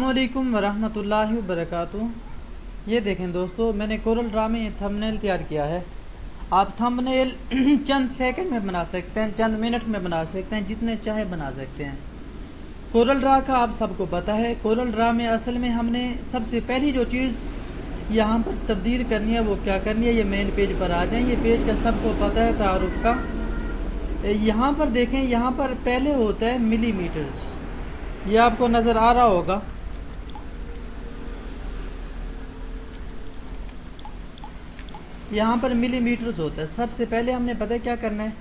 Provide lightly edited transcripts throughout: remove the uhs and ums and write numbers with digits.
अस्सलामुअलैकुम वरहमतुल्लाहि वबरकातुहू। ये देखें दोस्तों, मैंने कोरल ड्रा में थंबनेल तैयार किया है। आप थंबनेल चंद सेकंड में बना सकते हैं, चंद मिनट में बना सकते हैं, जितने चाहे बना सकते हैं। कोरल ड्रा का आप सबको पता है। कोरल ड्रा में असल में हमने सबसे पहली जो चीज़ यहाँ पर तब्दील करनी है वो क्या करनी है, ये मेन पेज पर आ जाएं। ये पेज का सबको पता है तारुफ का। यहाँ पर देखें, यहाँ पर पहले होता है मिलीमीटर्स, ये आपको नज़र आ रहा होगा। यहाँ पर मिलीमीटर्स होता है। सबसे पहले हमने पता है क्या करना है,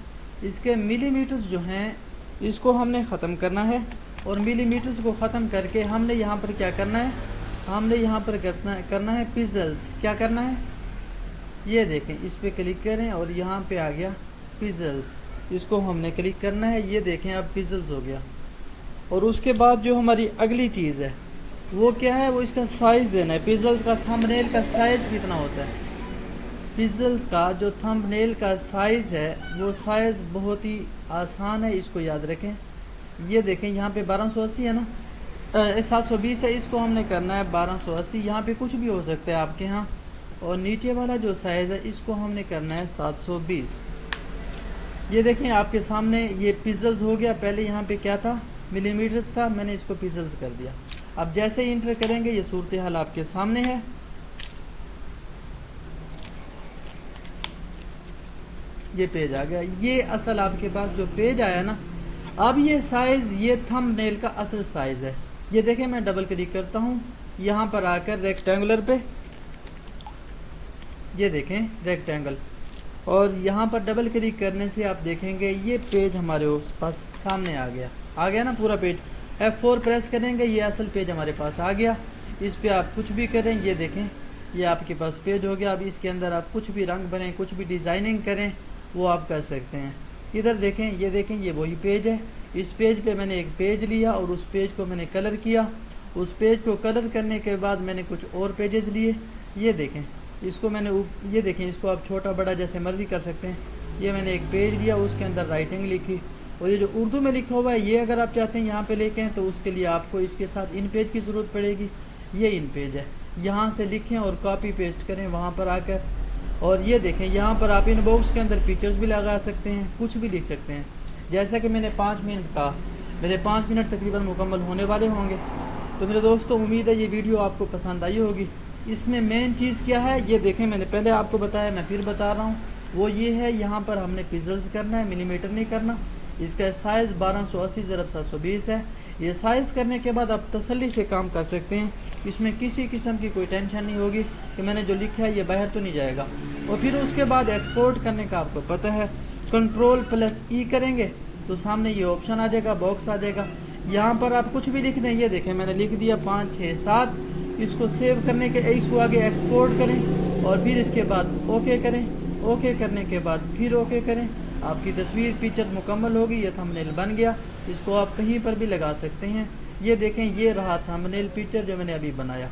इसके मिलीमीटर्स जो हैं इसको हमने ख़त्म करना है। और मिलीमीटर्स को ख़त्म करके हमने यहाँ पर क्या करना है, हमने यहाँ पर करना है पिक्सेल्स। क्या करना है, ये देखें, इस पर क्लिक करें और यहाँ पे आ गया पिक्सेल्स, इसको हमने क्लिक करना है। ये देखें अब पिक्सेल्स हो गया। और उसके बाद जो हमारी अगली चीज़ है वो क्या है, वो इसका साइज़ देना है। पिक्सेल्स का थंबनेल का साइज़ कितना होता है, पिक्सेल्स का जो थंबनेल का साइज़ है वो साइज़ बहुत ही आसान है, इसको याद रखें। ये देखें यहाँ पे 1280 है ना, 720 है, इसको हमने करना है 1280। यहाँ पे कुछ भी हो सकता है आपके यहाँ। और नीचे वाला जो साइज़ है इसको हमने करना है 720। ये देखें आपके सामने ये पिक्सेल्स हो गया। पहले यहाँ पे क्या था, मिलीमीटर्स था, मैंने इसको पिक्सेल्स कर दिया। अब जैसे ही इंटर करेंगे ये सूरत हाल आपके सामने है। ये पेज आ गया। ये असल आपके पास जो पेज आया ना, अब ये साइज, ये थंबनेल का असल साइज है। ये देखें, मैं डबल क्लिक करता हूँ यहाँ पर आकर रेक्टेंगुलर पे, ये देखें रेक्टेंगल, और यहाँ पर डबल क्लिक करने से आप देखेंगे ये पेज हमारे पास सामने आ गया ना पूरा पेज। F4 प्रेस करेंगे, ये असल पेज हमारे पास आ गया। इस पे आप कुछ भी करें, ये देखें ये आपके पास पेज हो गया। अब इसके अंदर आप कुछ भी रंग भरें, कुछ भी डिज़ाइनिंग करें, वो आप कर सकते हैं। इधर देखें, ये देखें, ये वही पेज है। इस पेज पे मैंने एक पेज लिया और उस पेज को मैंने कलर किया। उस पेज को कलर करने के बाद मैंने कुछ और पेजेस लिए। ये देखें, इसको मैंने ये देखें, इसको आप छोटा बड़ा जैसे मर्जी कर सकते हैं। ये मैंने एक पेज लिया, उसके अंदर राइटिंग लिखी, और ये जो उर्दू में लिखा हुआ है ये अगर आप चाहते हैं यहाँ पे लेके हैं तो उसके लिए आपको इसके साथ इन पेज की ज़रूरत पड़ेगी। ये इन पेज है, यहाँ से लिखें और कॉपी पेस्ट करें वहाँ पर आकर। और ये देखें, यहाँ पर आप इन बॉक्स के अंदर पिक्चर्स भी लगा सकते हैं, कुछ भी लिख सकते हैं। जैसा कि मैंने 5 मिनट का, मेरे 5 मिनट तकरीबन मुकम्मल होने वाले होंगे। तो मेरे दोस्तों, उम्मीद है ये वीडियो आपको पसंद आई होगी। इसमें मेन चीज़ क्या है, ये देखें, मैंने पहले आपको बताया, मैं फिर बता रहा हूँ, वो ये है यहाँ पर हमने पिक्सेल्स करना है, मिलीमीटर नहीं करना। इसका साइज़ 1280 ज़रब 720 है। ये साइज़ करने के बाद आप तसल्ली से काम कर सकते हैं। इसमें किसी किस्म की कोई टेंशन नहीं होगी कि मैंने जो लिखा है ये बाहर तो नहीं जाएगा। और फिर उसके बाद एक्सपोर्ट करने का आपको पता है, Ctrl+E करेंगे तो सामने ये ऑप्शन आ जाएगा, बॉक्स आ जाएगा। यहाँ पर आप कुछ भी लिख दें। ये देखें, मैंने लिख दिया 5, 6, 7। इसको सेव करने के इसको आगे एक्सपोर्ट करें और फिर इसके बाद ओके करें। ओके करने के बाद फिर ओके करें, आपकी तस्वीर पिक्चर मुकम्मल होगी। ये थंबनेल बन गया, इसको आप कहीं पर भी लगा सकते हैं। ये देखें, ये रहा थंबनेल पिक्चर जो मैंने अभी बनाया।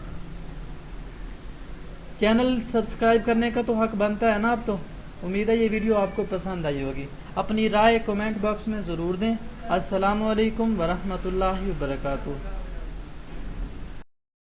चैनल सब्सक्राइब करने का तो हक बनता है ना। अब तो उम्मीद है ये वीडियो आपको पसंद आई होगी। अपनी राय कमेंट बॉक्स में ज़रूर दें। अस्सलामु अलैकुम वरहमतुल्लाहि वबरकातुहू।